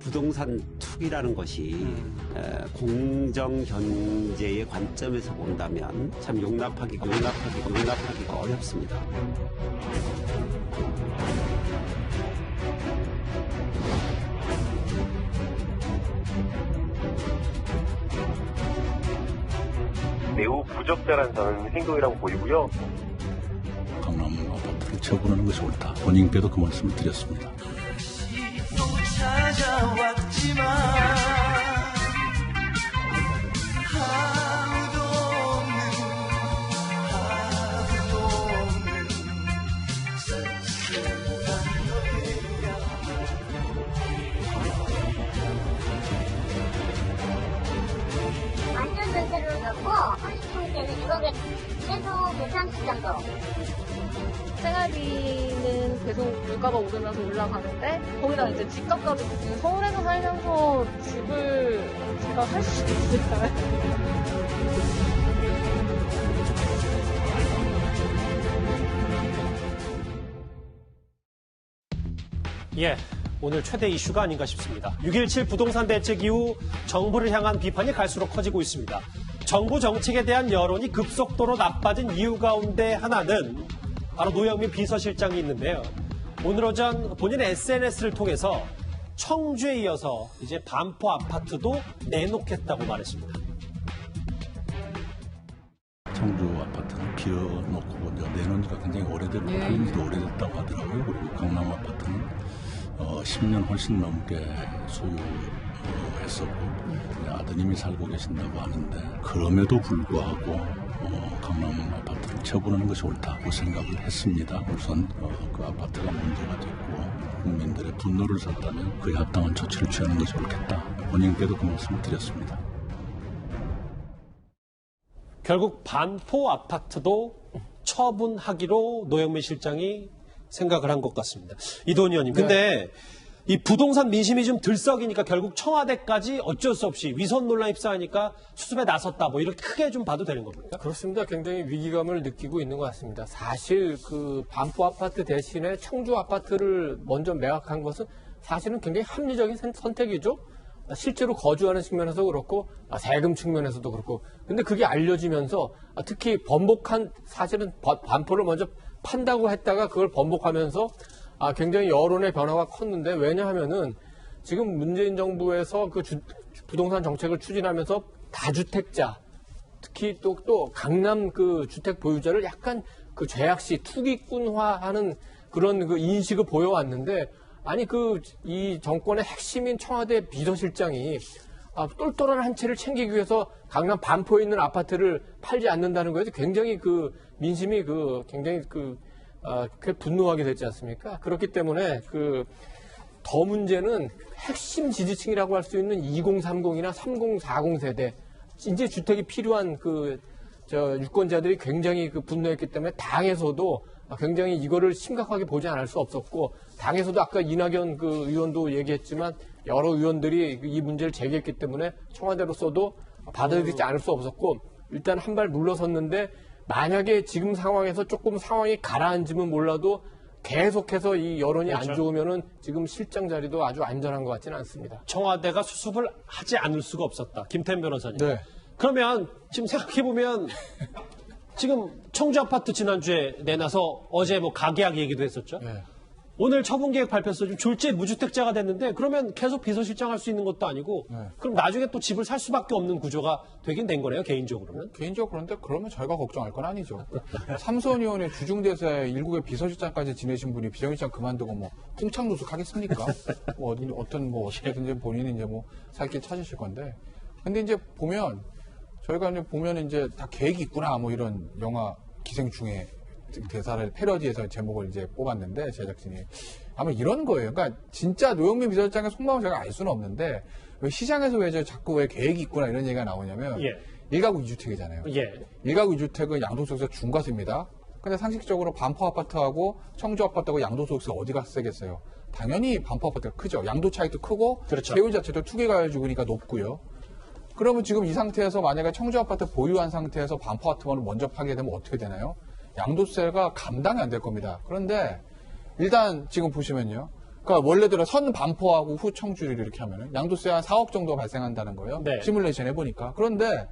부동산 투기라는 것이 공정 경제의 관점에서 본다면 참 용납하기가 어렵습니다. 매우 부적절한 저는 행동이라고 보이고요. 강남 아파트를 처분하는 것이 옳다. 본인 때도 그 말씀을 드렸습니다. 완전 전세를 넣고 30평대는 1억에 최소 괜찮을 정도. 생활비는 계속 물가가 오르면서 올라가는데 거기다 이제 집값까지 지금 서울에서 살면서 집을 제가 살 수 있을까요? 예, 오늘 최대 이슈가 아닌가 싶습니다. 6.17 부동산 대책 이후 정부를 향한 비판이 갈수록 커지고 있습니다. 정부 정책에 대한 여론이 급속도로 나빠진 이유 가운데 하나는 바로 노영민 비서실장이 있는데요. 오늘 오전 본인의 SNS를 통해서 청주에 이어서 이제 반포 아파트도 내놓겠다고 말했습니다. 청주 아파트는 비워놓고 내놓은 지가 굉장히 오래됐고 팔린 지도 오래됐다고 하더라고요. 그리고 강남 아파트는 10년 훨씬 넘게 소유했었고 아드님이 살고 계신다고 하는데 그럼에도 불구하고 강남 아파트를 처분하는 것이 옳다고 생각을 했습니다. 우선 그 아파트가 문제가 됐고 국민들의 분노를 샀다면 그에 합당한 조치를 취하는 것이 옳겠다. 본인께도 그 말씀을 드렸습니다. 결국 반포 아파트도 처분하기로 노영민 실장이 생각을 한 것 같습니다. 이도훈 의원님, 근데 이 부동산 민심이 좀 들썩이니까 결국 청와대까지 어쩔 수 없이 위선 논란 휩싸이니까 수습에 나섰다. 뭐 이렇게 크게 좀 봐도 되는 겁니까? 그렇습니다. 굉장히 위기감을 느끼고 있는 것 같습니다. 사실 그 반포 아파트 대신에 청주 아파트를 먼저 매각한 것은 사실은 굉장히 합리적인 선택이죠. 실제로 거주하는 측면에서 그렇고 세금 측면에서도 그렇고. 근데 그게 알려지면서 특히 번복한 사실은 반포를 먼저 판다고 했다가 그걸 번복하면서 굉장히 여론의 변화가 컸는데 왜냐하면은 지금 문재인 정부에서 그 부동산 정책을 추진하면서 다주택자 특히 또 강남 그 주택 보유자를 약간 그 죄악시 투기꾼화하는 그런 그 인식을 보여왔는데 아니 이 정권의 핵심인 청와대 비서실장이 똘똘한 한 채를 챙기기 위해서 강남 반포에 있는 아파트를 팔지 않는다는 거에서 굉장히 그 민심이 굉장히 분노하게 됐지 않습니까? 그렇기 때문에 더 문제는 핵심 지지층이라고 할 수 있는 2030이나 3040 세대 이제 주택이 필요한 유권자들이 굉장히 분노했기 때문에 당에서도 굉장히 이거를 심각하게 보지 않을 수 없었고 당에서도 아까 이낙연 의원도 얘기했지만 여러 의원들이 이 문제를 제기했기 때문에 청와대로서도 받아들이지 않을 수 없었고 일단 한 발 물러섰는데 만약에 지금 상황에서 조금 상황이 가라앉으면 몰라도 계속해서 이 여론이 그렇죠. 안 좋으면은 지금 실장 자리도 아주 안전한 것 같지는 않습니다. 청와대가 수습을 하지 않을 수가 없었다. 김태현 변호사님. 네. 그러면 지금 생각해보면 지금 청주 아파트 지난주에 내놔서 어제 가계약 얘기도 했었죠. 네. 오늘 처분 계획 발표해서 좀 졸지 무주택자가 됐는데 그러면 계속 비서실장 할 수 있는 것도 아니고 네. 그럼 나중에 또 집을 살 수밖에 없는 구조가 되긴 된 거네요. 개인적으로는. 개인적으로 그런데 그러면 저희가 걱정할 건 아니죠. 삼선 의원의 주중대사에 일국의 비서실장까지 지내신 분이 비서실장 그만두고 풍창노숙하겠습니까? 어떻게든지 본인이 살 길 찾으실 건데. 근데 이제 저희가 보면 다 계획이 있구나 이런 영화 기생충의 대사를 패러디해서 제목을 이제 뽑았는데 제작진이 아마 이런 거예요. 그러니까 진짜 노영민 비서실장의 속마음을 제가 알 수는 없는데 왜 시장에서 자꾸 계획이 있구나 이런 얘기가 나오냐면 1가구 2주택이잖아요. 1가구 2주택은 양도소득세 중과세입니다. 근데 상식적으로 반포 아파트하고 청주 아파트하고 양도소득세 어디가 세겠어요? 당연히 반포 아파트가 크죠. 양도 차익도 크고 그렇죠. 세율 자체도 투기가율주니까 높고요. 그러면 지금 이 상태에서 만약에 청주 아파트 보유한 상태에서 반포 아파트를 먼저 파게 되면 어떻게 되나요? 양도세가 감당이 안 될 겁니다. 그런데 일단 지금 보시면요. 그러니까 원래대로 선 반포하고 후 청주를 이렇게 하면은 양도세 한 4억 정도 발생한다는 거예요. 네. 시뮬레이션 해보니까. 그런데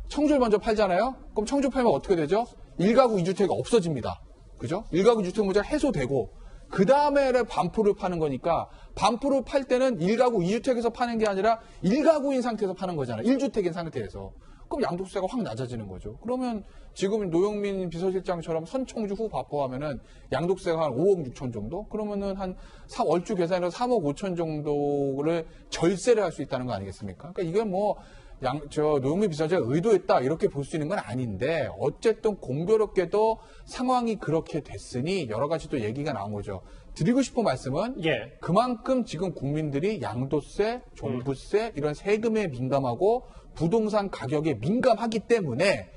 청주를 먼저 팔잖아요? 그럼 청주 팔면 어떻게 되죠? 1가구 2주택이 없어집니다. 그죠? 1가구 주택 문제가 해소되고, 그 다음에 반포를 파는 거니까, 반포를 팔 때는 1가구 2주택에서 파는 게 아니라 1가구인 상태에서 파는 거잖아요. 1주택인 상태에서. 그럼 양도세가 확 낮아지는 거죠. 그러면 지금 노영민 비서실장처럼 선청주 후 반포하면은 양도세가 한 5억 6천 정도? 그러면은 한 얼추 계산해서 3억 5천 정도를 절세를 할 수 있다는 거 아니겠습니까? 그러니까 이게 뭐, 노영민 비서실장이 의도했다, 이렇게 볼 수 있는 건 아닌데, 어쨌든 공교롭게도 상황이 그렇게 됐으니 여러 가지 또 얘기가 나온 거죠. 드리고 싶은 말씀은, 예. 그만큼 지금 국민들이 양도세, 종부세, 이런 세금에 민감하고 부동산 가격에 민감하기 때문에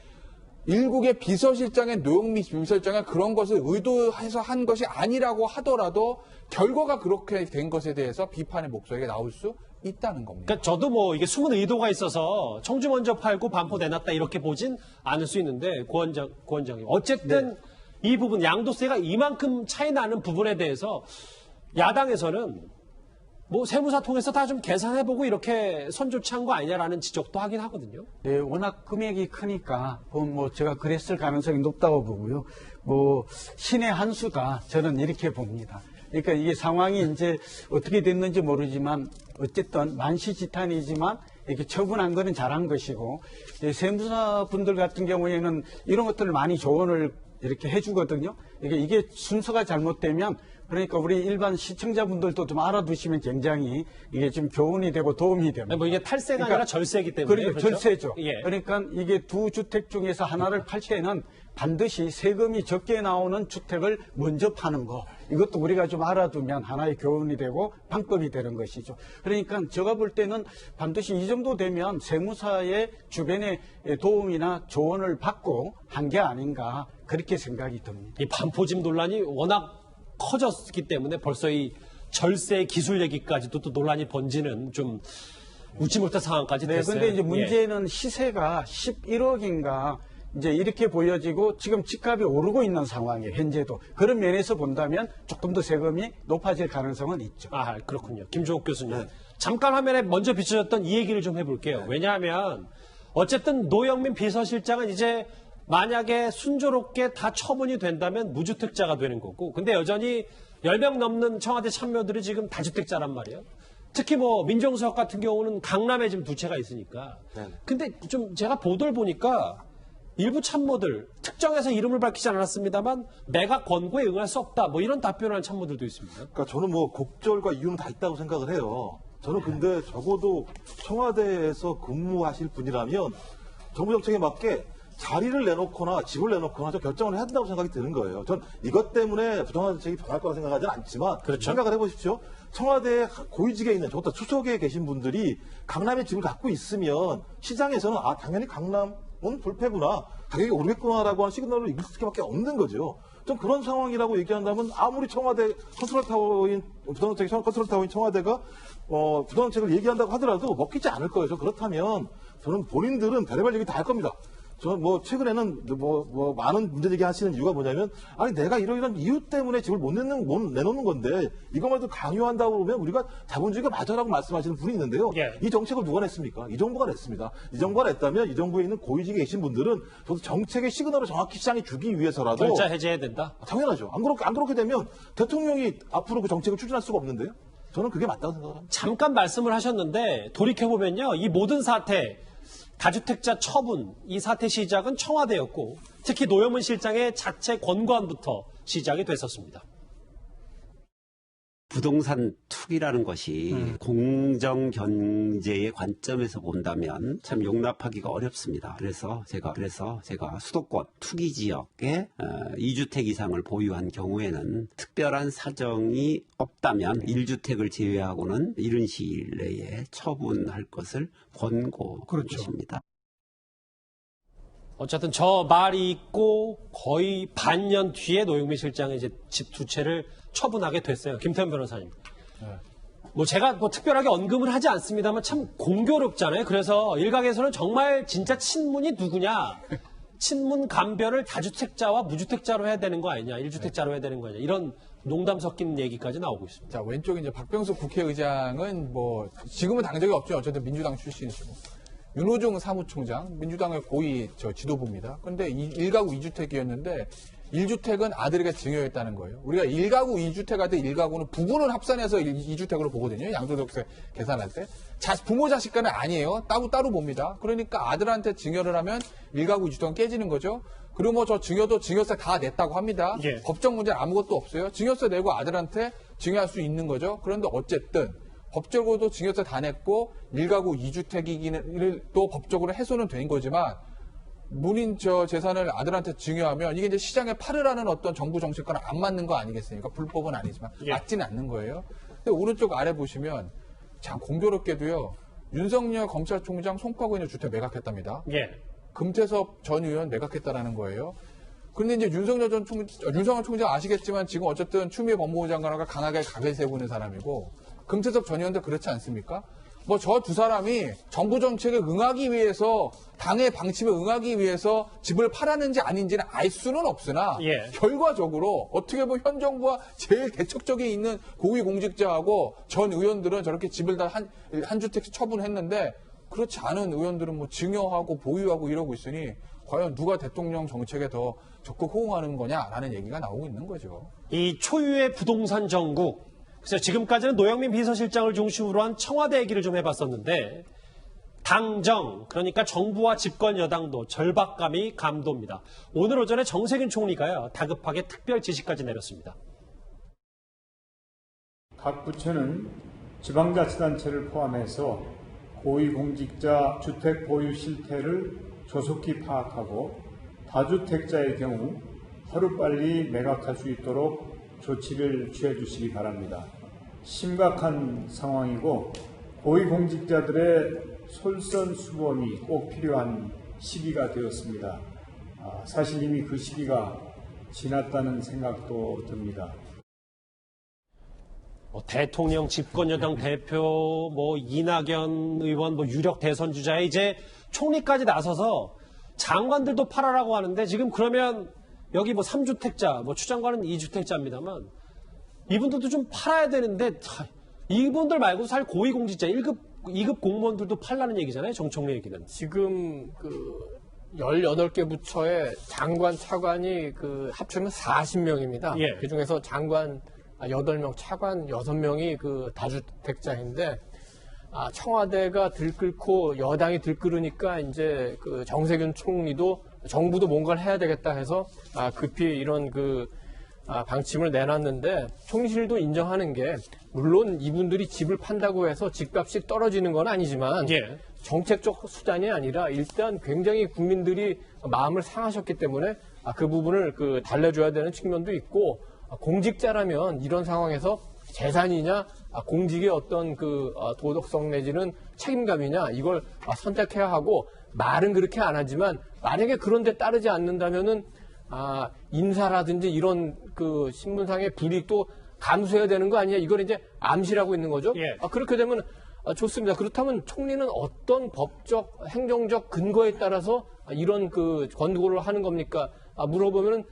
일국의 비서실장의 노영민 비서실장이 그런 것을 의도해서 한 것이 아니라고 하더라도 결과가 그렇게 된 것에 대해서 비판의 목소리가 나올 수 있다는 겁니다. 그러니까 저도 뭐 이게 숨은 의도가 있어서 청주 먼저 팔고 반포 내놨다 이렇게 보진 않을 수 있는데, 고원장님. 어쨌든 이 부분, 양도세가 이만큼 차이 나는 부분에 대해서 야당에서는 뭐 세무사 통해서 다 좀 계산해보고 이렇게 선조치한 거 아니냐라는 지적도 하긴 하거든요. 네, 워낙 금액이 크니까 뭐 제가 그랬을 가능성이 높다고 보고요. 뭐 신의 한 수다, 저는 이렇게 봅니다. 그러니까 이게 상황이 이제 어떻게 됐는지 모르지만 어쨌든 만시지탄이지만 이렇게 처분한 거는 잘한 것이고, 세무사 분들 같은 경우에는 이런 것들을 많이 조언을 이렇게 해주거든요. 이게 순서가 잘못되면, 그러니까 우리 일반 시청자분들도 좀 알아두시면 굉장히 이게 좀 교훈이 되고 도움이 됩니다. 뭐 이게 탈세가 아니라 절세이기 때문에. 그렇죠. 그렇죠? 절세죠. 예. 그러니까 이게 두 주택 중에서 하나를 팔 때는 반드시 세금이 적게 나오는 주택을 먼저 파는 거. 이것도 우리가 좀 알아두면 하나의 교훈이 되고 방법이 되는 것이죠. 그러니까 제가 볼 때는 반드시 이 정도 되면 세무사의 주변의 도움이나 조언을 받고 한 게 아닌가, 그렇게 생각이 듭니다. 이 반포집 논란이 워낙 커졌기 때문에 벌써 이 절세 기술 얘기까지도 또 논란이 번지는 좀 웃지 못할 상황까지 네, 됐어요. 근데 이제 문제는 시세가 11억인가 이제 이렇게 보여지고 지금 집값이 오르고 있는 상황이에요, 현재도. 그런 면에서 본다면 조금 더 세금이 높아질 가능성은 있죠. 아, 그렇군요. 김종욱 교수님. 잠깐 화면에 먼저 비춰졌던 이 얘기를 좀 해볼게요. 왜냐하면 어쨌든 노영민 비서실장은 이제 만약에 순조롭게 다 처분이 된다면 무주택자가 되는 거고, 근데 여전히 10명 넘는 청와대 참모들이 지금 다주택자란 말이에요. 특히 뭐 민정수석 같은 경우는 강남에 지금 두 채가 있으니까. 근데 좀 제가 보도를 보니까 일부 참모들, 특정해서 이름을 밝히지 않았습니다만 매각 권고에 응할 수 없다, 뭐 이런 답변을 한 참모들도 있습니다. 그러니까 저는 뭐 곡절과 이유는 다 있다고 생각을 해요. 저는 근데 적어도 청와대에서 근무하실 분이라면 정부 정책에 맞게 자리를 내놓거나 집을 내놓거나 저 결정을 해야 된다고 생각이 드는 거예요. 전 이것 때문에 부동산 정책이 변할 거라 생각하지는 않지만, 그렇죠. 생각을 해보십시오. 청와대 고위직에 있는, 적어도 수석에 계신 분들이 강남에 집을 갖고 있으면 시장에서는 아 당연히 강남은 불패구나, 가격이 오르겠구나라고 하는 시그널을 읽을 수밖에 없는 거죠. 좀 그런 상황이라고 얘기한다면 아무리 청와대 컨트롤타워인 부동산 컨트롤타워인 청와대가 부동산 정책을 얘기한다고 하더라도 먹히지 않을 거예요. 그렇다면 저는 본인들은 별의별 얘기 다 할 겁니다. 저는 뭐 최근에는 뭐 많은 문제 제기하시는 이유가 뭐냐면, 아니 내가 이런 이유 때문에 집을 못 내놓는 건데 이것만 해도 강요한다고 그러면 우리가 자본주의가 맞아라고 말씀하시는 분이 있는데요. 예. 이 정책을 누가 냈습니까? 이 정부가 냈습니다. 이 정부가 냈다면 이 정부에 있는 고위직에 계신 분들은 저도 정책의 시그널을 정확히 시장에 주기 위해서라도 결자 해제해야 된다. 당연하죠. 안 그렇게 되면 대통령이 앞으로 그 정책을 추진할 수가 없는데요. 저는 그게 맞다고 생각합니다. 잠깐 말씀을 하셨는데 돌이켜보면요, 이 모든 사태, 다주택자 처분, 이 사태 시작은 청와대였고 특히 노영민 실장의 자체 권고안부터 시작이 됐었습니다. 부동산 투기라는 것이 공정 경제의 관점에서 본다면 참 용납하기가 어렵습니다. 그래서 제가 수도권 투기 지역에 2주택 이상을 보유한 경우에는 특별한 사정이 없다면 1주택을 제외하고는 이른 시일 내에 처분할 것을 권고했습니다. 어쨌든 저 말이 있고 거의 반년 뒤에 노영민 실장의 이제 집 두 채를 처분하게 됐어요. 김태현 변호사님. 뭐 제가 뭐 특별하게 언급을 하지 않습니다만 참 공교롭잖아요. 그래서 일각에서는 정말 진짜 친문이 누구냐, 친문 감별을 다주택자와 무주택자로 해야 되는 거 아니냐, 1주택자로 해야 되는 거 아니냐, 이런 농담 섞인 얘기까지 나오고 있습니다. 자, 왼쪽에 이제 박병석 국회의장은 뭐, 지금은 당적이 없죠. 어쨌든 민주당 출신이시고. 윤호중 사무총장, 민주당의 고위 지도부입니다. 근데 1가구 2주택이었는데, 1주택은 아들에게 증여했다는 거예요. 우리가 1가구 2주택한테 1가구는 부부는 합산해서 2주택으로 보거든요. 양도소득세 계산할 때. 부모 자식 간은 아니에요. 따로 봅니다. 그러니까 아들한테 증여를 하면 1가구 2주택은 깨지는 거죠. 그리고 뭐 저 증여도 증여세 다 냈다고 합니다. 예. 법적 문제는 아무것도 없어요. 증여세 내고 아들한테 증여할 수 있는 거죠. 그런데 어쨌든 법적으로도 증여세 다 냈고 1가구 2주택이기는 또 법적으로 해소는 된 거지만 문인 재산을 아들한테 증여하면 이게 이제 시장에 팔으라는 어떤 정부 정책과는 안 맞는 거 아니겠습니까? 불법은 아니지만 예. 맞지는 않는 거예요. 근데 오른쪽 아래 보시면 참 공교롭게도요. 윤석열 검찰총장 송파구에 있는 주택 매각했답니다. 예. 금태섭 전 의원 매각했다라는 거예요. 그런데 이제 윤석열 총장 아시겠지만 지금 어쨌든 추미애 법무부 장관과 강하게 각을 세우고 있는 사람이고 금태섭 전 의원도 그렇지 않습니까? 뭐 저 두 사람이 정부 정책에 응하기 위해서 당의 방침에 응하기 위해서 집을 팔았는지 아닌지는 알 수는 없으나 예. 결과적으로 어떻게 보면 현 정부와 제일 대척적에 있는 고위공직자하고 전 의원들은 저렇게 집을 다 한 주택씩 처분했는데 그렇지 않은 의원들은 뭐 증여하고 보유하고 이러고 있으니 과연 누가 대통령 정책에 더 적극 호응하는 거냐라는 얘기가 나오고 있는 거죠. 이 초유의 부동산 정국. 그래서 지금까지는 노영민 비서실장을 중심으로 한 청와대 얘기를 좀 해봤었는데 당정, 그러니까 정부와 집권 여당도 절박감이 감도입니다. 오늘 오전에 정세균 총리가요, 다급하게 특별 지시까지 내렸습니다. 각 부처는 지방자치단체를 포함해서 고위공직자 주택 보유 실태를 조속히 파악하고 다주택자의 경우 하루빨리 매각할 수 있도록 조치를 취해 주시기 바랍니다. 심각한 상황이고 고위공직자들의 솔선수범이 꼭 필요한 시기가 되었습니다. 사실 이미 그 시기가 지났다는 생각도 듭니다. 대통령, 집권여당 대표, 이낙연 의원, 유력 대선 주자에 이제 총리까지 나서서 장관들도 팔아라고 하는데 지금 그러면 여기 3주택자, 추 장관은 2주택자입니다만 이분들도 좀 팔아야 되는데 이분들 말고 사실 고위공직자 2급 공무원들도 팔라는 얘기잖아요. 정청래 얘기는. 지금 18개 부처의 장관, 차관이 합치면 40명입니다. 예. 그 중에서 장관 8명, 차관 6명이 다주택자인데, 청와대가 들끓고 여당이 들끓으니까 이제 정세균 총리도 정부도 뭔가를 해야 되겠다 해서 급히 이런 방침을 내놨는데 총리실도 인정하는 게 물론 이분들이 집을 판다고 해서 집값이 떨어지는 건 아니지만 예. 정책적 수단이 아니라 일단 굉장히 국민들이 마음을 상하셨기 때문에 그 부분을 달래줘야 되는 측면도 있고 공직자라면 이런 상황에서 재산이냐 공직의 어떤 도덕성 내지는 책임감이냐 이걸 선택해야 하고 말은 그렇게 안 하지만 만약에 그런 데 따르지 않는다면은 인사라든지 이런 신분상의 불이익도 감수해야 되는 거 아니냐 이걸 이제 암시라고 있는 거죠. 예. 그렇게 되면 좋습니다. 그렇다면 총리는 어떤 법적 행정적 근거에 따라서 이런 권고를 하는 겁니까? 물어보면은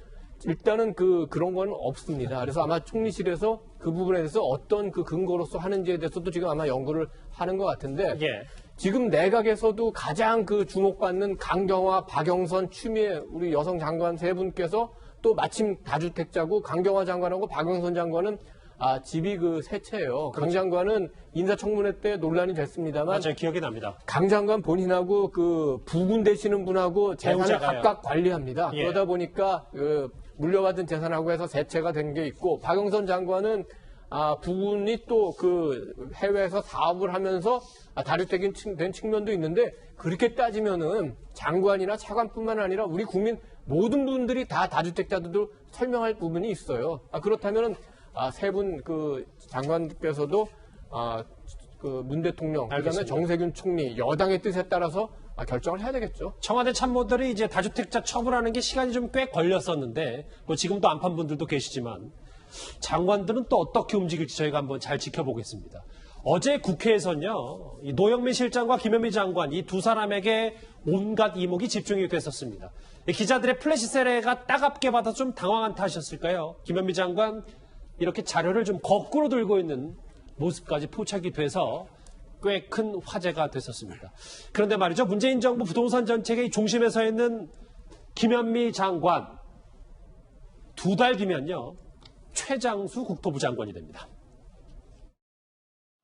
일단은 그런 건 없습니다. 그래서 아마 총리실에서 그 부분에 대해서 어떤 근거로서 하는지에 대해서도 지금 아마 연구를 하는 것 같은데 예. 지금 내각에서도 가장 주목받는 강경화, 박영선, 추미애 우리 여성 장관 세 분께서 또 마침 다주택자고 강경화 장관하고 박영선 장관은 집이 세 채예요. 강 장관은 인사청문회 때 논란이 됐습니다만 맞아요. 기억이 납니다. 강 장관 본인하고 부군 되시는 분하고 재산을 배우자가요. 각각 관리합니다. 예. 그러다 보니까 물려받은 재산하고 해서 세 채가 된 게 있고 박영선 장관은 부군이 또 해외에서 사업을 하면서 다주택이 된 측면도 있는데 그렇게 따지면은 장관이나 차관뿐만 아니라 우리 국민 모든 분들이 다 다주택자들도 설명할 부분이 있어요. 그렇다면은 세 분 장관께서도 문 대통령, 그다음에 알겠습니다. 정세균 총리 여당의 뜻에 따라서 결정을 해야 되겠죠. 청와대 참모들이 이제 다주택자 처분하는 게 시간이 좀 꽤 걸렸었는데 지금도 안 판 분들도 계시지만 장관들은 또 어떻게 움직일지 저희가 한번 잘 지켜보겠습니다. 어제 국회에서는요, 이 노영민 실장과 김현미 장관 이 두 사람에게 온갖 이목이 집중이 됐었습니다. 이 기자들의 플래시 세례가 따갑게 받아 좀 당황한 탓이었을까요? 김현미 장관 이렇게 자료를 좀 거꾸로 들고 있는 모습까지 포착이 돼서 꽤 큰 화제가 됐었습니다. 그런데 말이죠, 문재인 정부 부동산 정책의 중심에 서 있는 김현미 장관 2달 뒤면요, 최장수 국토부 장관이 됩니다.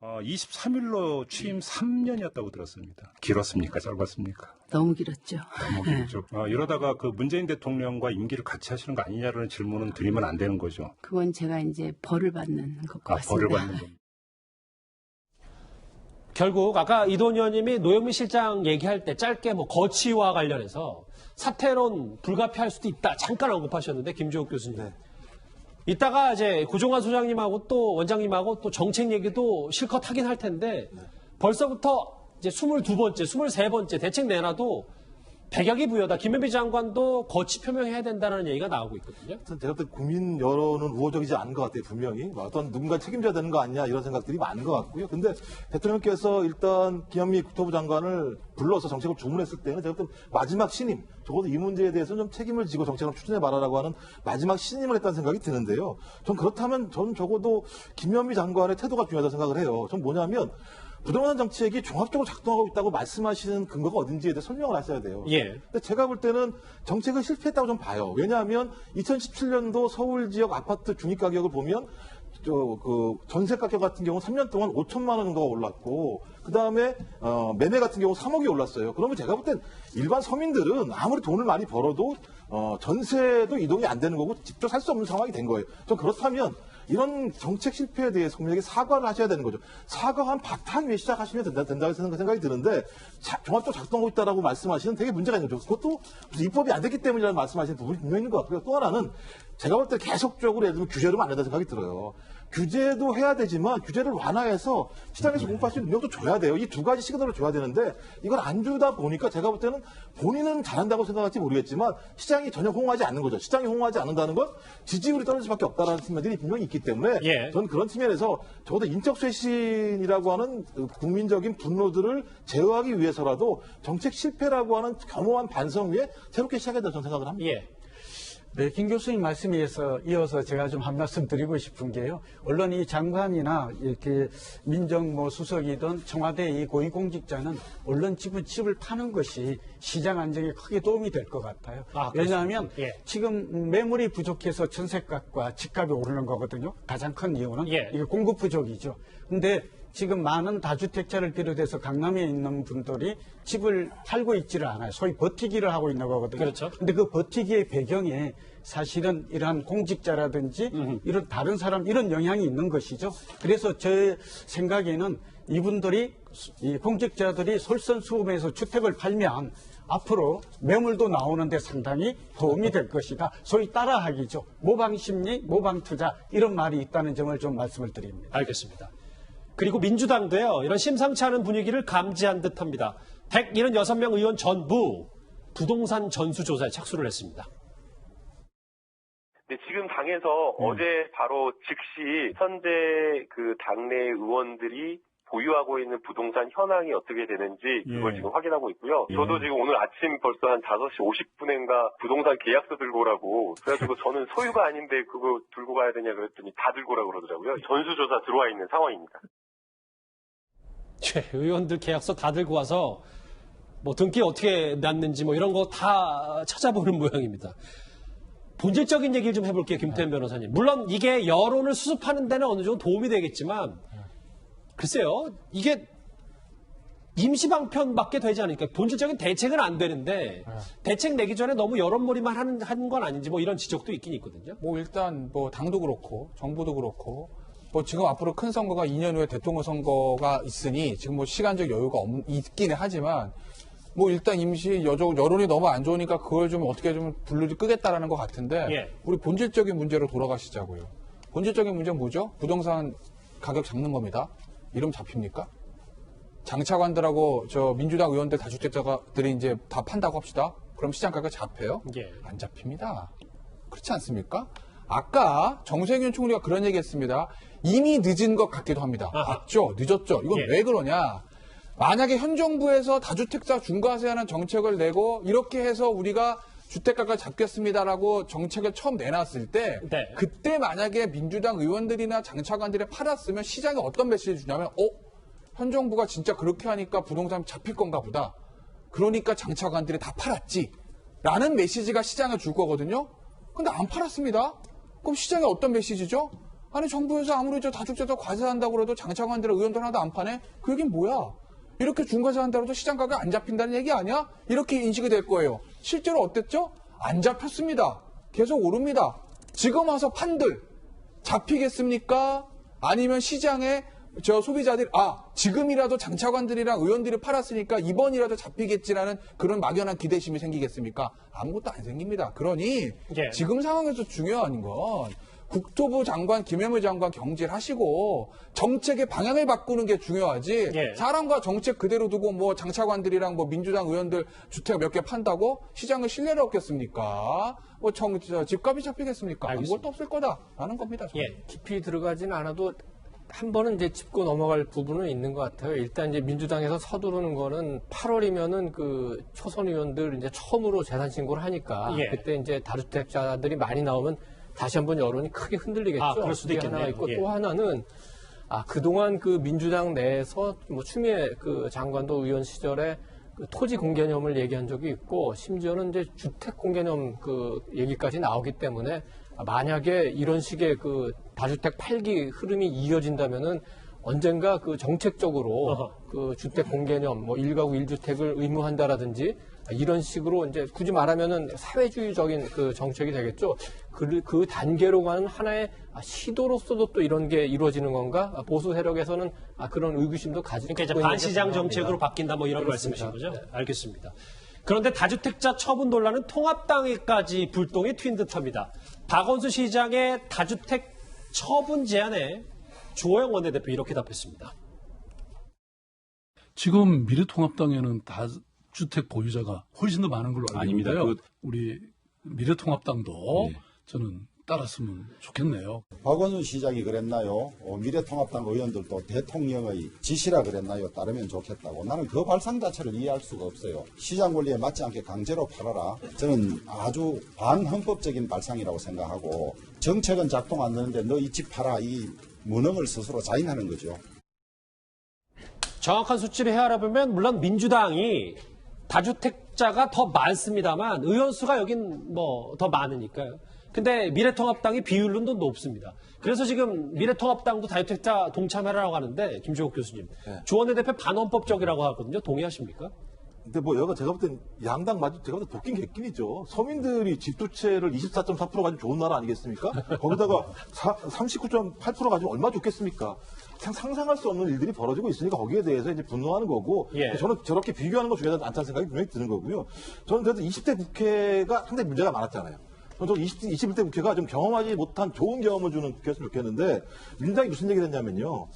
23일로 취임 3년이었다고 들었습니다. 길었습니까? 짧았습니까? 너무 길었죠. 너무 길었죠. 이러다가 그 문재인 대통령과 임기를 같이 하시는 거 아니냐라는 질문은 드리면 안 되는 거죠. 그건 제가 이제 벌을 받는 것 같습니다. 벌을 받는 겁니다. 결국 아까 이도원 의원님이 노영민 실장 얘기할 때 짧게 뭐 거치와 관련해서 사퇴론 불가피할 수도 있다 잠깐 언급하셨는데, 김주옥 교수님. 이따가 이제 구종환 소장님하고 또 원장님하고 또 정책 얘기도 실컷 하긴 할 텐데, 벌써부터 이제 22번째, 23번째 대책 내놔도 백약이 부여다. 김현미 장관도 거치 표명해야 된다는 얘기가 나오고 있거든요. 제가 볼 때 국민 여론은 우호적이지 않은 것 같아요, 분명히. 어떤 누군가 책임져야 되는 거 아니냐, 이런 생각들이 많은 것 같고요. 근데 대통령께서 일단 김현미 국토부 장관을 불러서 정책을 주문했을 때는 제가 볼 때 마지막 신임, 적어도 이 문제에 대해서는 좀 책임을 지고 정책을 추진해봐라라고 하는 마지막 신임을 했다는 생각이 드는데요. 전 그렇다면 전 적어도 김현미 장관의 태도가 중요하다고 생각을 해요. 전 뭐냐면, 부동산 정책이 종합적으로 작동하고 있다고 말씀하시는 근거가 어딘지에 대해 설명을 하셔야 돼요. 예. 근데 제가 볼 때는 정책은 실패했다고 좀 봐요. 왜냐하면 2017년도 서울 지역 아파트 중위 가격을 보면 전세 가격 같은 경우는 3년 동안 5천만 원 정도가 올랐고, 그 다음에 매매 같은 경우 3억이 올랐어요. 그러면 제가 볼 땐 일반 서민들은 아무리 돈을 많이 벌어도 전세도 이동이 안 되는 거고 직접 살 수 없는 상황이 된 거예요. 좀 그렇다면 이런 정책 실패에 대해서 국민에게 사과를 하셔야 되는 거죠. 사과한 박탄 위에 시작하시면 된다고 생각이 드는데, 종합적으로 작동하고 있다라고 말씀하시는 되게 문제가 있는 거죠. 그것도 입법이 안 됐기 때문이라는 말씀하시는 부분이 분명히 있는 것 같고요. 또 하나는 제가 볼 때 계속적으로 예를 들면 규제를 안 된다는 생각이 들어요. 규제도 해야 되지만 규제를 완화해서 시장에서 공급할 수 있는 능력도 줘야 돼요. 이 두 가지 시그널을 줘야 되는데, 이걸 안 주다 보니까 제가 볼 때는 본인은 잘한다고 생각할지 모르겠지만 시장이 전혀 호응하지 않는 거죠. 시장이 호응하지 않는다는 건 지지율이 떨어질 수밖에 없다는 측면들이 분명히 있기 때문에, 저는 그런 측면에서 적어도 인적 쇄신이라고 하는 국민적인 분노들을 제어하기 위해서라도 정책 실패라고 하는 겸허한 반성 위에 새롭게 시작해야 된다고 저는 생각을 합니다. 네, 김 교수님 말씀에 이어서 제가 좀 한 말씀 드리고 싶은 게요. 언론이 장관이나 이렇게 민정 수석이든 청와대 이 고위공직자는 언론 집을 파는 것이 시장 안정에 크게 도움이 될 것 같아요. 왜냐하면 지금 매물이 부족해서 전세값과 집값이 오르는 거거든요. 가장 큰 이유는 이게 공급 부족이죠. 근데 지금 많은 다주택자를 비롯해서 강남에 있는 분들이 집을 팔고 있지를 않아요. 소위 버티기를 하고 있는 거거든요. 그렇죠. 근데 그 버티기의 배경에 사실은 이러한 공직자라든지 이런 다른 사람 이런 영향이 있는 것이죠. 그래서 제 생각에는 이분들이 이 공직자들이 솔선수범해서 주택을 팔면 앞으로 매물도 나오는데 상당히 도움이 될 것이다. 소위 따라하기죠. 모방심리, 모방투자 이런 말이 있다는 점을 좀 말씀을 드립니다. 알겠습니다. 그리고 민주당도요, 이런 심상치 않은 분위기를 감지한 듯합니다. 176명 의원 전부 부동산 전수조사에 착수를 했습니다. 네, 지금 당에서 어제 바로 즉시 현재 그 당내 의원들이 보유하고 있는 부동산 현황이 어떻게 되는지 그걸 지금 확인하고 있고요. 저도 지금 오늘 아침 벌써 한 5시 50분인가 부동산 계약서 들고 오라고, 그래가지고 저는 소유가 아닌데 그거 들고 가야 되냐 그랬더니 다 들고 오라고 그러더라고요. 전수조사 들어와 있는 상황입니다. 의원들 계약서 다 들고 와서 뭐 등기 어떻게 났는지 뭐 이런 거 다 찾아보는 모양입니다. 본질적인 얘기를 좀 해볼게요, 김태현 변호사님. 물론 이게 여론을 수습하는 데는 어느 정도 도움이 되겠지만, 글쎄요, 이게 임시방편밖에 되지 않으니까 본질적인 대책은 안 되는데, 대책 내기 전에 너무 여론몰이만 하는 건 아닌지 뭐 이런 지적도 있긴 있거든요. 뭐 일단 뭐 당도 그렇고 정부도 그렇고 뭐 지금 앞으로 큰 선거가 2년 후에 대통령 선거가 있으니 지금 뭐 시간적 여유가 있기는 하지만, 뭐 일단 임시 여론이 너무 안 좋으니까 그걸 좀 어떻게 좀 분류를 끄겠다라는 것 같은데, 우리 본질적인 문제로 돌아가시자고요. 본질적인 문제는 뭐죠? 부동산 가격 잡는 겁니다. 이러면 잡힙니까? 장차관들하고 저 민주당 의원들 다주택자들이 이제 다 판다고 합시다. 그럼 시장 가격 잡혀요? 안 잡힙니다. 그렇지 않습니까? 아까 정세균 총리가 그런 얘기했습니다. 이미 늦은 것 같기도 합니다. 맞죠? 늦었죠. 이건 예. 왜 그러냐? 만약에 현 정부에서 다주택자 중과세하는 정책을 내고 이렇게 해서 우리가 주택가가 잡겠습니다라고 정책을 처음 내놨을 때 네. 그때 만약에 민주당 의원들이나 장차관들이 팔았으면 시장에 어떤 메시지를 주냐면 현 정부가 진짜 그렇게 하니까 부동산 잡힐 건가 보다. 그러니까 장차관들이 다 팔았지. 라는 메시지가 시장에 줄 거거든요. 근데 안 팔았습니다. 그럼 시장에 어떤 메시지죠? 아니 정부에서 아무리 다주택자 과세한다고 그래도 장차관들 의원들 하나도 안 파네? 그 얘기는 뭐야? 이렇게 중과세한다고 해도 시장 가격 안 잡힌다는 얘기 아니야? 이렇게 인식이 될 거예요. 실제로 어땠죠? 안 잡혔습니다. 계속 오릅니다. 지금 와서 판들 잡히겠습니까? 아니면 시장에 소비자들이 지금이라도 장차관들이랑 의원들이 팔았으니까 이번이라도 잡히겠지라는 그런 막연한 기대심이 생기겠습니까? 아무것도 안 생깁니다. 그러니 예. 지금 상황에서 중요한 건 국토부 장관, 김해물 장관 경질하시고 정책의 방향을 바꾸는 게 중요하지. 예. 사람과 정책 그대로 두고 뭐 장차관들이랑 뭐 민주당 의원들 주택 몇 개 판다고 시장에 신뢰를 얻겠습니까? 뭐 집값이 잡히겠습니까? 알겠습니다. 아무것도 없을 거다라는 겁니다. 저는. 예. 깊이 들어가진 않아도 한 번은 이제 짚고 넘어갈 부분은 있는 것 같아요. 일단 이제 민주당에서 서두르는 거는 8월이면은 그 초선 의원들 이제 처음으로 재산 신고를 하니까 예. 그때 이제 다주택자들이 많이 나오면 다시 한번 여론이 크게 흔들리겠죠. 그럴 수도 그게 하나 있겠네요. 있고 예. 또 하나는 그동안 그 민주당 내에서 뭐 추미애 그 장관도 의원 시절에 그 토지 공개념을 얘기한 적이 있고 심지어는 이제 주택 공개념 그 얘기까지 나오기 때문에 만약에 이런 식의 그 다주택 팔기 흐름이 이어진다면은 언젠가 그 정책적으로 그 주택 공개념 뭐 1가구 1주택을 의무한다라든지 이런 식으로 이제 굳이 말하면은 사회주의적인 그 정책이 되겠죠. 그 단계로 가는 하나의 시도로서도 또 이런 게 이루어지는 건가? 보수 세력에서는 그런 의구심도 가지고 그러니까 이제 반시장 정책으로 바뀐다 뭐 이런 그렇습니다. 말씀이신 거죠? 네. 알겠습니다. 그런데 다주택자 처분 논란은 통합당에까지 불똥이 튄 듯합니다. 박원순 시장의 다주택 처분 제안에 주호영 원내대표 이렇게 답했습니다. 지금 미래통합당에는 다주택 보유자가 훨씬 더 많은 걸로 알고 아닙니다. 있는데요. 우리 미래통합당도 저는 따랐으면 좋겠네요. 박원순 시장이 그랬나요? 미래통합당 의원들도 대통령의 지시라 그랬나요? 따르면 좋겠다고. 나는 그 발상 자체를 이해할 수가 없어요. 시장 권리에 맞지 않게 강제로 팔아라. 저는 아주 반헌법적인 발상이라고 생각하고 정책은 작동 안 되는데 너 이 집 팔아. 이 무능을 스스로 자인하는 거죠. 정확한 수치를 헤아려보면 물론 민주당이 다주택자가 더 많습니다만 의원수가 여긴 뭐 더 많으니까요. 근데 미래통합당이 비율은 더 높습니다. 그래서 지금 미래통합당도 다주택자 동참하라고 하는데 김종욱 교수님, 주원내 대표 반헌법적이라고 하거든요. 동의하십니까? 근데 뭐 여가 제가 볼 땐 양당 제가 볼 때 도끼는 객끼이죠. 서민들이 집 두 채를 24.4% 가지면 좋은 나라 아니겠습니까? 거기다가 39.8% 가지면 얼마 좋겠습니까? 상상할 수 없는 일들이 벌어지고 있으니까 거기에 대해서 이제 분노하는 거고, 저는 저렇게 비교하는 거 중요하지 않다는 생각이 분명히 드는 거고요. 저는 그래도 20대 국회가 상당히 문제가 많았잖아요. 저는 21대 국회가 좀 경험하지 못한 좋은 경험을 주는 국회였으면 좋겠는데, 민주당이 무슨 얘기를 했냐면요.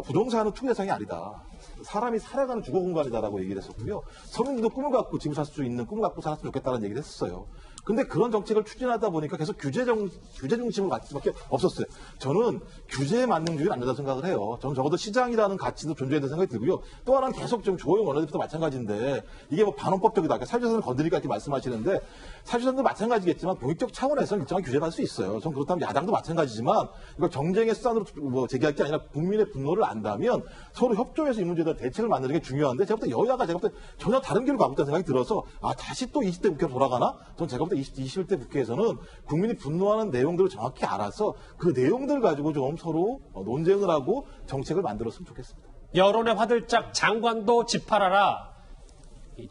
부동산은 투기 대상이 아니다. 사람이 살아가는 주거 공간이다라고 얘기를 했었고요. 서민들도 꿈을 갖고 집을 살 수 있는 꿈을 갖고 살았으면 좋겠다는 얘기를 했었어요. 근데 그런 정책을 추진하다 보니까 계속 규제 중심으로 갈 수밖에 없었어요. 저는 규제에 맞는 규제는 안 된다고 생각을 해요. 저는 적어도 시장이라는 가치도 존재해야 된다는 생각이 들고요. 또 하나는 계속 좀 주호영 원내대표도 마찬가지인데 이게 뭐 반헌법적이다. 그러니까 사유재산을 건드리니까 이렇게 말씀하시는데 사유재산도 마찬가지겠지만 공익적 차원에서는 일정한 규제를 할 수 있어요. 전 그렇다면 야당도 마찬가지지만 이걸 정쟁의 수단으로 뭐 제기할 게 아니라 국민의 분노를 안다면 서로 협조해서 이 문제에 대한 대책을 만드는 게 중요한데 제가 볼 때 여야가 제가 볼 때 전혀 다른 길로 가고 있다는 생각이 들어서 다시 또 20대 국회로 돌아가나? 전 제가 볼 때 21대 국회에서는 국민이 분노하는 내용들을 정확히 알아서 그 내용들 가지고 좀 서로 논쟁을 하고 정책을 만들었으면 좋겠습니다. 여론의 화들짝 장관도 집 팔아라.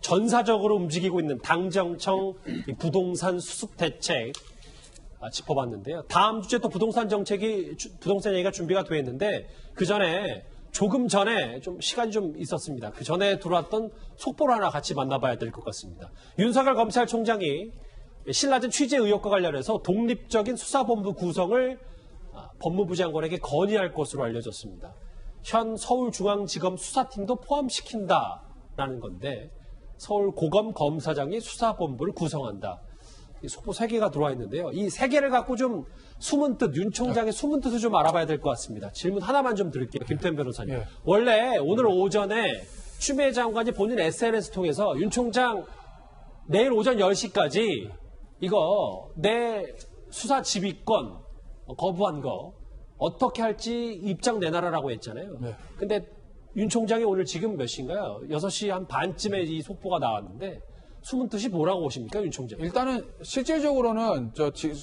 전사적으로 움직이고 있는 당정청 부동산 수습 대책 짚어봤는데요. 다음 주에 또 부동산 얘기가 준비가 되어 있는데 조금 전에 좀 시간이 좀 있었습니다. 그 전에 들어왔던 속보를 하나 같이 만나봐야 될 것 같습니다. 윤석열 검찰총장이 신라젠 취재 의혹과 관련해서 독립적인 수사본부 구성을 법무부 장관에게 건의할 것으로 알려졌습니다. 현 서울중앙지검 수사팀도 포함시킨다라는 건데 서울고검 검사장이 수사본부를 구성한다. 이 속보 3개가 들어와 있는데요. 이 3개를 갖고 좀 숨은 뜻, 윤 총장의 숨은 뜻을 좀 알아봐야 될 것 같습니다. 질문 하나만 좀 드릴게요. 김태현 변호사님. 원래 오늘 오전에 추미애 장관이 본인 SNS 통해서 윤 총장 내일 오전 10시까지 이거 내 수사 지휘권 거부한 거 어떻게 할지 입장 내놔라라고 했잖아요. 근데 윤 총장이 오늘 지금 몇 시인가요? 6시 한 반쯤에 이 속보가 나왔는데 숨은 뜻이 뭐라고 보십니까, 윤 총장? 일단은 실질적으로는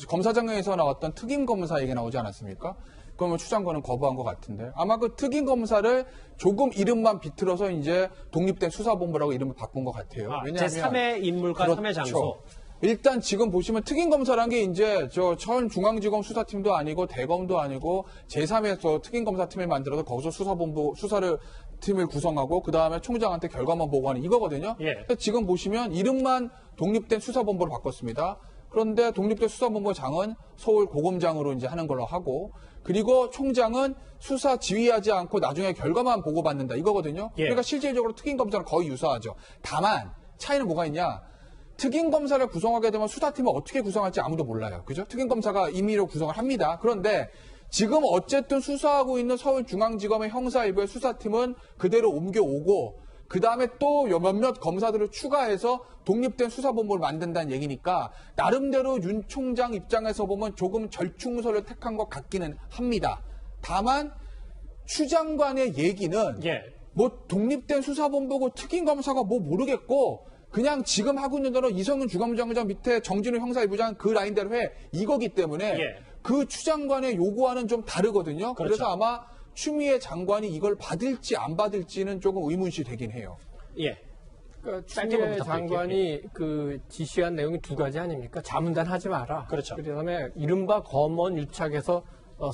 검사장에서 나왔던 특임 검사 얘기 나오지 않았습니까? 그러면 추 장관은 거부한 것 같은데 아마 그 특임 검사를 조금 이름만 비틀어서 이제 독립된 수사본부라고 이름을 바꾼 것 같아요. 왜냐하면 제3의 인물과 3의 장소. 일단 지금 보시면 특임 검사란 게 이제 전 중앙지검 수사팀도 아니고 대검도 아니고 제3의 특임 검사팀을 만들어서 거기서 수사본부 팀을 구성하고 그 다음에 총장한테 결과만 보고하는 이거거든요. 그래서 지금 보시면 이름만 독립된 수사본부로 바꿨습니다. 그런데 독립된 수사본부 장은 서울 고검장으로 이제 하는 걸로 하고 그리고 총장은 수사 지휘하지 않고 나중에 결과만 보고받는다 이거거든요. 그러니까 실질적으로 특임 검사랑 거의 유사하죠. 다만 차이는 뭐가 있냐? 특임 검사를 구성하게 되면 수사팀을 어떻게 구성할지 아무도 몰라요. 그죠? 특임 검사가 임의로 구성을 합니다. 그런데 지금 어쨌든 수사하고 있는 서울중앙지검의 형사일부의 수사팀은 그대로 옮겨오고 그 다음에 또 몇몇 검사들을 추가해서 독립된 수사본부를 만든다는 얘기니까 나름대로 윤 총장 입장에서 보면 조금 절충선을 택한 것 같기는 합니다. 다만 추 장관의 얘기는 뭐 독립된 수사본부고 특임검사가 뭐 모르겠고 그냥 지금 하고 있는 대로 이성윤 주검장장 밑에 정진우 형사일부장 그 라인대로 해 이거기 때문에 그 추 장관의 요구와는 좀 다르거든요. 그래서 아마 추미애 장관이 이걸 받을지 안 받을지는 조금 의문시 되긴 해요. 그러니까 추미애 장관이 그 지시한 내용이 두 가지 아닙니까? 자문단하지 마라. 그렇죠. 그다음에 이른바 검언 유착에서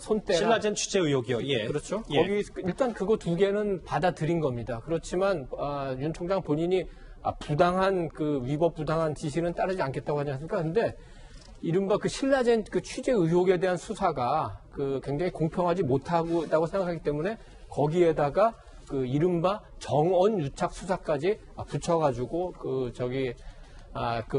손떼라. 신라젠 취재 의혹이요. 그렇죠. 거기 일단 그거 두 개는 받아들인 겁니다. 그렇지만 윤 총장 본인이 부당한 위법 부당한 지시는 따르지 않겠다고 하지 않습니까? 근데 이른바 그 신라젠 그 취재 의혹에 대한 수사가 굉장히 공평하지 못하고 있다고 생각하기 때문에 거기에다가 그 이른바 정언 유착 수사까지 붙여가지고 그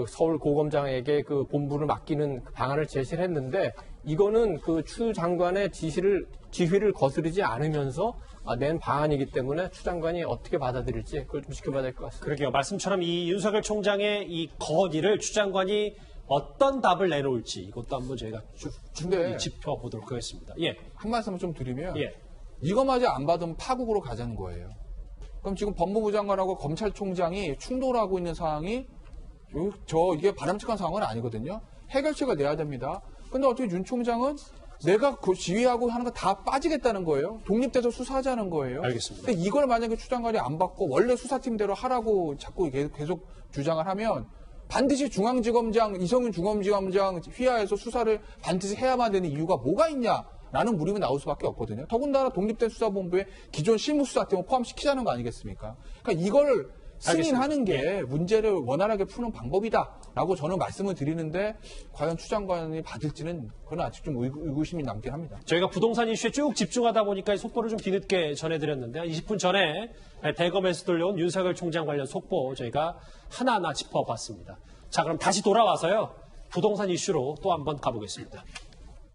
서울 고검장에게 그 본부를 맡기는 방안을 제시를 했는데 이거는 그 추 장관의 지휘를 거스르지 않으면서 낸 방안이기 때문에 추 장관이 어떻게 받아들일지 그걸 좀 지켜봐야 될 것 같습니다. 그러게요. 말씀처럼 이 윤석열 총장의 이 건의를 추 장관이 어떤 답을 내놓을지 이것도 한번 저희가 충분히 짚어보도록 하겠습니다. 한 말씀을 좀 드리면 이거마저 안 받으면 파국으로 가자는 거예요. 그럼 지금 법무부 장관하고 검찰총장이 충돌하고 있는 상황이 이게 바람직한 상황은 아니거든요. 해결책을 내야 됩니다. 근데 어떻게 윤 총장은 내가 그 지휘하고 하는 거 다 빠지겠다는 거예요. 독립돼서 수사하자는 거예요. 알겠습니다. 근데 이걸 만약에 추 장관이 안 받고 원래 수사팀대로 하라고 자꾸 계속 주장을 하면 반드시 중앙지검장, 이성윤 중앙지검장 휘하에서 수사를 반드시 해야만 되는 이유가 뭐가 있냐라는 물음이 나올 수밖에 없거든요. 더군다나 독립된 수사본부에 기존 실무수사팀을 포함시키자는 거 아니겠습니까? 그러니까 이걸 승인하는 게 문제를 원활하게 푸는 방법이다라고 저는 말씀을 드리는데 과연 추 장관이 받을지는 그건 아직 좀 의구심이 남긴 합니다. 저희가 부동산 이슈에 쭉 집중하다 보니까 이 속보를 좀 뒤늦게 전해드렸는데 20분 전에 대검에서 들려온 윤석열 총장 관련 속보 저희가 하나하나 짚어봤습니다. 자, 그럼 다시 돌아와서요. 부동산 이슈로 또 한번 가보겠습니다.